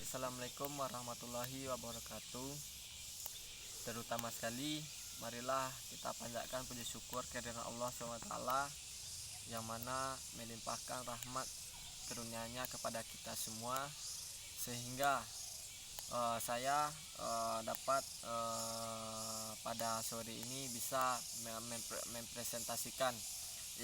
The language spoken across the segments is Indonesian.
Assalamualaikum warahmatullahi wabarakatuh. Terutama sekali, marilah kita panjatkan puji syukur kehadiran Allah SWT yang mana melimpahkan rahmat karunia-Nya kepada kita semua, sehingga saya dapat pada sore ini bisa mempresentasikan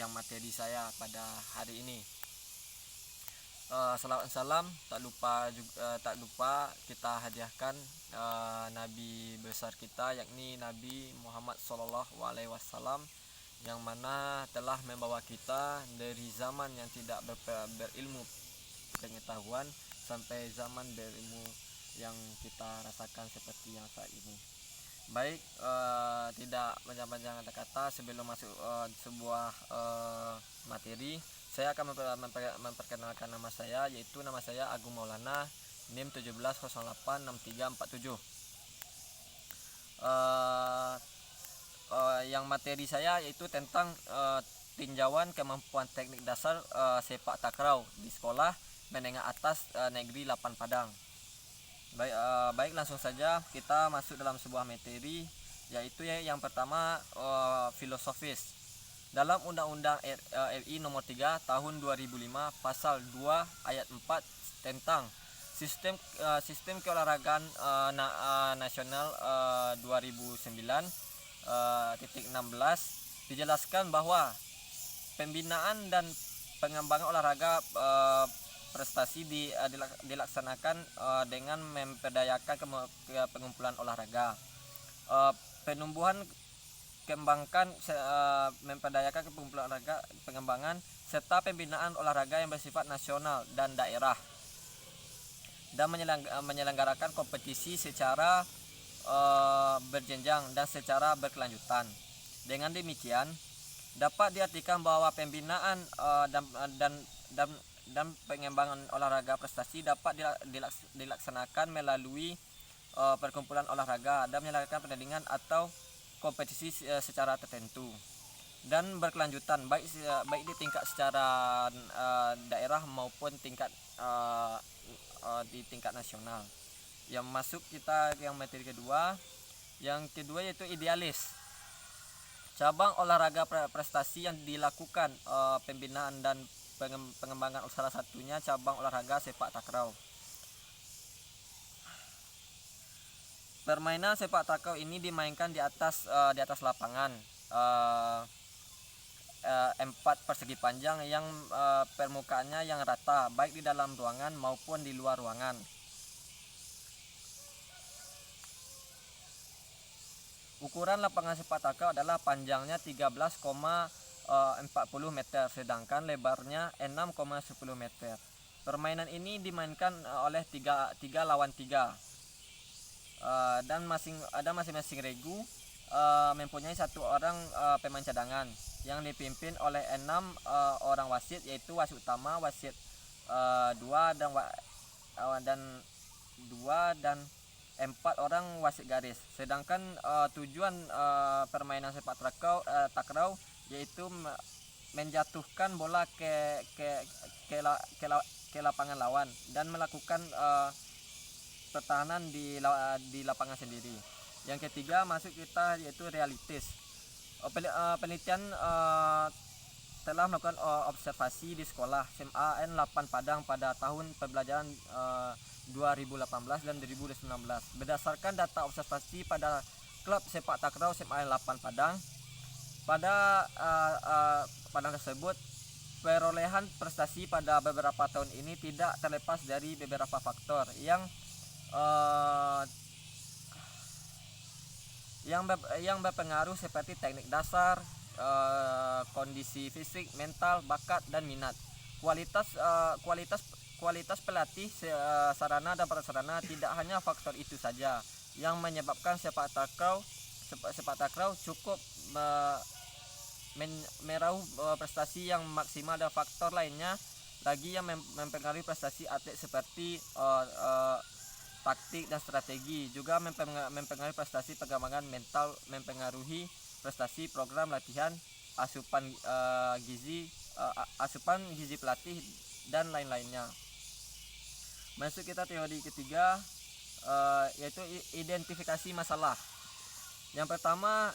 yang materi saya pada hari ini. Salawat salam tak lupa kita hadiahkan Nabi besar kita, yakni Nabi Muhammad SAW, yang mana telah membawa kita dari zaman yang tidak berilmu pengetahuan sampai zaman berilmu yang kita rasakan seperti yang saat ini. Baik, tidak panjang-panjang kata-kata sebelum masuk sebuah materi. Saya akan memperkenalkan nama saya, yaitu nama saya Agung Maulana, NIM 17086347. Yang materi saya yaitu tentang tinjauan kemampuan teknik dasar sepak takraw di sekolah menengah atas negeri 8 Padang. Baik, langsung saja kita masuk dalam sebuah materi, yaitu yang pertama filosofis. Dalam Undang-Undang RI Nomor 3 Tahun 2005 Pasal 2 Ayat 4 tentang Sistem Keolahragaan Nasional 2009-16 dijelaskan bahwa pembinaan dan pengembangan olahraga prestasi dilaksanakan dengan memperdayakan pengumpulan olahraga, penumbuhan memperdayakan pengumpulan olahraga, pengembangan serta pembinaan olahraga yang bersifat nasional dan daerah, dan menyelenggarakan kompetisi secara berjenjang dan secara berkelanjutan. Dengan demikian, dapat diartikan bahwa pembinaan dan pengembangan olahraga prestasi dapat dilaksanakan melalui perkumpulan olahraga dan menyelenggarakan pertandingan atau kompetisi secara tertentu dan berkelanjutan, baik di tingkat secara daerah maupun di tingkat nasional. Yang masuk kita yang materi kedua. Yang kedua yaitu idealis. Cabang olahraga prestasi yang dilakukan pembinaan dan pengembangan, salah satunya cabang olahraga sepak takraw. Permainan sepak takraw ini dimainkan di atas lapangan 4 persegi panjang yang permukaannya yang rata, baik di dalam ruangan maupun di luar ruangan. Ukuran lapangan sepak takraw adalah panjangnya 13,40 meter, sedangkan lebarnya 6,10 meter. Permainan ini dimainkan oleh 3 lawan 3. Dan masing-masing regu mempunyai 1 orang pemain cadangan yang dipimpin oleh 6 orang wasit, yaitu wasit utama, wasit 2 dan 4 orang wasit garis. Sedangkan tujuan permainan sepak takraw yaitu menjatuhkan bola ke lapangan lawan dan melakukan pertahanan di lapangan sendiri. Yang ketiga masuk kita yaitu realistis. Penelitian telah melakukan observasi di sekolah SMA N 8 Padang pada tahun pembelajaran 2018 dan 2019. Berdasarkan data observasi pada klub sepak takraw SMA N 8 Padang, pada Padang tersebut, perolehan prestasi pada beberapa tahun ini tidak terlepas dari beberapa faktor yang berpengaruh, seperti teknik dasar, kondisi fisik, mental, bakat, dan minat. Kualitas pelatih, sarana dan prasarana. Tidak hanya faktor itu saja yang menyebabkan sepak takraw cukup meraup prestasi yang maksimal, dan faktor lainnya lagi yang mempengaruhi prestasi atlet seperti taktik dan strategi, juga mempengaruhi prestasi pengembangan mental, mempengaruhi prestasi program latihan, asupan gizi pelatih, dan lain-lainnya. Masuk kita teori ketiga, yaitu identifikasi masalah. Yang pertama,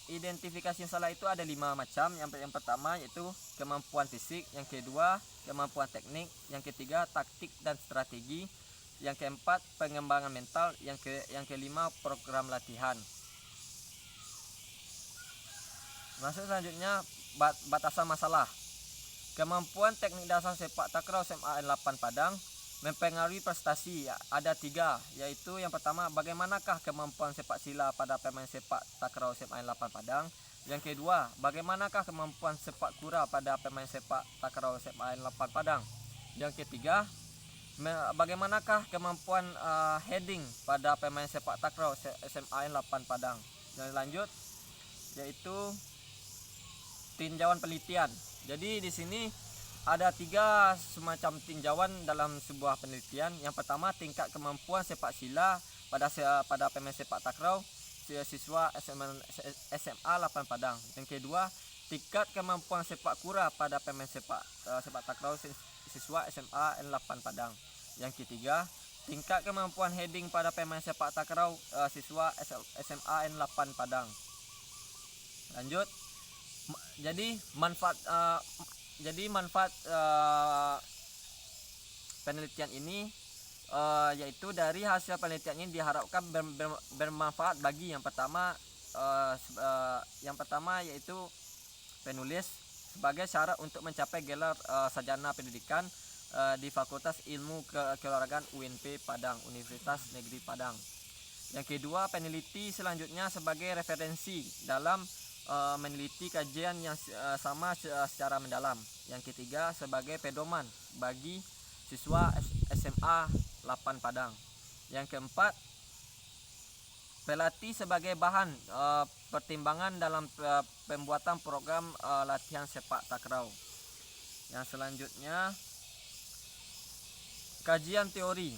identifikasi masalah itu ada 5 macam. Yang pertama yaitu kemampuan fisik, yang kedua kemampuan teknik, yang ketiga taktik dan strategi, yang keempat pengembangan mental, yang kelima program latihan. Masuk selanjutnya, batasan masalah. Kemampuan teknik dasar sepak takraw SMA 8 Padang mempengaruhi prestasi. Ada 3, yaitu yang pertama, bagaimanakah kemampuan sepak sila pada pemain sepak takraw SMA 8 Padang. Yang kedua, bagaimanakah kemampuan sepak kura pada pemain sepak takraw SMA 8 Padang. Yang ketiga, bagaimanakah kemampuan heading pada pemain sepak takraw SMA 8 Padang. Dan lanjut, yaitu tinjauan penelitian. Jadi di sini ada 3 semacam tinjauan dalam sebuah penelitian. Yang pertama, tingkat kemampuan sepak sila pada pemain sepak takraw siswa SMA 8 Padang. Yang kedua, tingkat kemampuan sepak kura pada pemain sepak takraw siswa SMA 8 Padang. Yang ketiga, tingkat kemampuan heading pada pemain sepak takraw siswa SMA 8 Padang. Lanjut. Jadi manfaat penelitian ini, yaitu dari hasil penelitian ini diharapkan bermanfaat bagi yang pertama yaitu penulis sebagai syarat untuk mencapai gelar sarjana pendidikan di Fakultas Ilmu Keolahragaan UNP Padang, Universitas Negeri Padang. Yang kedua, peneliti selanjutnya sebagai referensi dalam meneliti kajian yang sama secara mendalam. Yang ketiga, sebagai pedoman bagi siswa SMA 8 Padang. Yang keempat, pelatih sebagai bahan pertimbangan dalam pembuatan program latihan sepak takraw. Yang selanjutnya, kajian teori.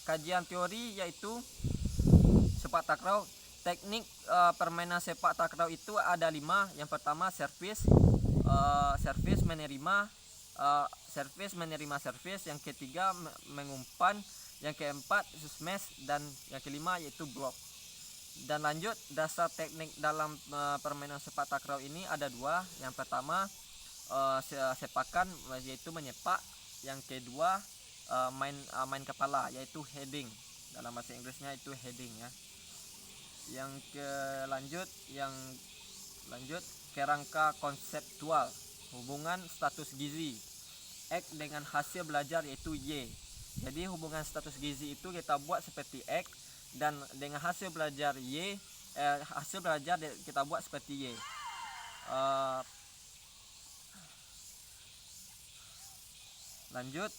Kajian teori yaitu sepak takraw. Teknik permainan sepak takraw itu ada 5. Yang pertama, servis menerima servis. Yang ketiga, mengumpan. Yang keempat, smash. Dan yang kelima yaitu block. Dan lanjut, dasar teknik dalam permainan sepak takraw ini ada 2. Yang pertama, sepakan yaitu menyepak. Yang kedua, main kepala yaitu heading. Dalam bahasa Inggrisnya itu heading ya. Yang lanjut, kerangka konseptual, hubungan status gizi X dengan hasil belajar yaitu Y. Jadi hubungan status gizi itu kita buat seperti X, dan dengan hasil belajar Y, kita buat seperti Y. Lanjut,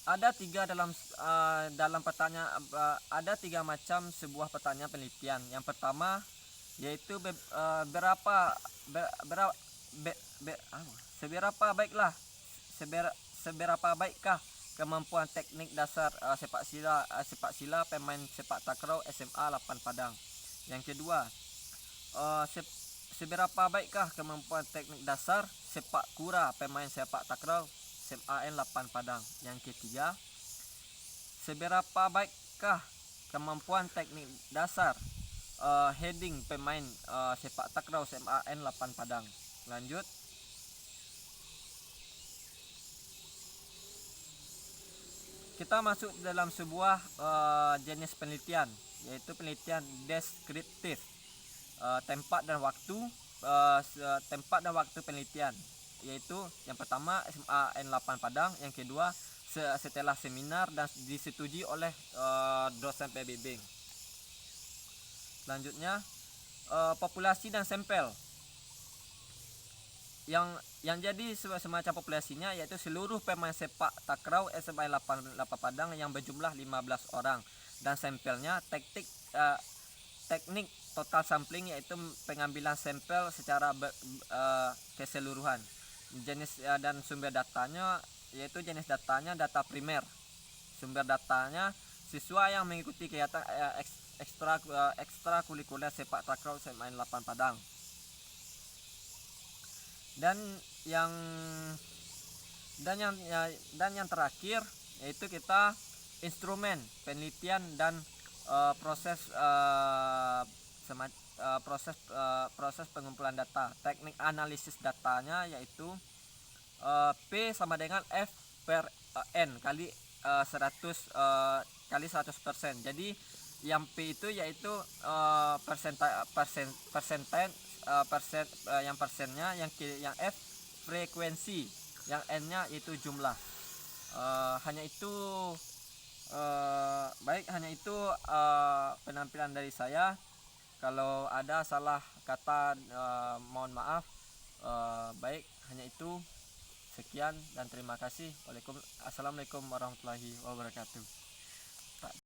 ada 3 dalam pertanyaan, ada 3 macam sebuah pertanyaan penelitian. Yang pertama yaitu seberapa baikkah kemampuan teknik dasar sepak sila pemain sepak takraw SMA 8 Padang. Yang kedua, seberapa baikkah kemampuan teknik dasar sepak kura pemain sepak takraw SMA 8 Padang. Yang ketiga, seberapa baikkah kemampuan teknik dasar heading pemain sepak takraw SMA 8 Padang. Lanjut, kita masuk dalam sebuah jenis penelitian, yaitu penelitian deskriptif. Tempat dan waktu penelitian, yaitu yang pertama SMA 8 Padang. Yang kedua, setelah seminar dan disetujui oleh dosen PBB. Selanjutnya, populasi dan sampel. Yang jadi semacam populasinya yaitu seluruh pemain sepak takraw SMA 8 Padang yang berjumlah 15 orang, dan sampelnya teknik total sampling yaitu pengambilan sampel secara keseluruhan. Jenis dan sumber datanya yaitu jenis datanya data primer. Sumber datanya siswa yang mengikuti kegiatan ekstrakurikuler sepak takraw SMA 8 Padang. Dan yang dan yang terakhir yaitu kita instrumen penelitian dan proses proses pengumpulan data. Teknik analisis datanya yaitu P sama dengan F per N kali 100 kali 100%. Jadi yang P itu yaitu yang persennya, yang F frekuensi, yang N-nya itu jumlah. Hanya itu hanya itu penampilan dari saya. Kalau ada salah kata mohon maaf. Baik, hanya itu. Sekian dan terima kasih. Assalamualaikum warahmatullahi wabarakatuh.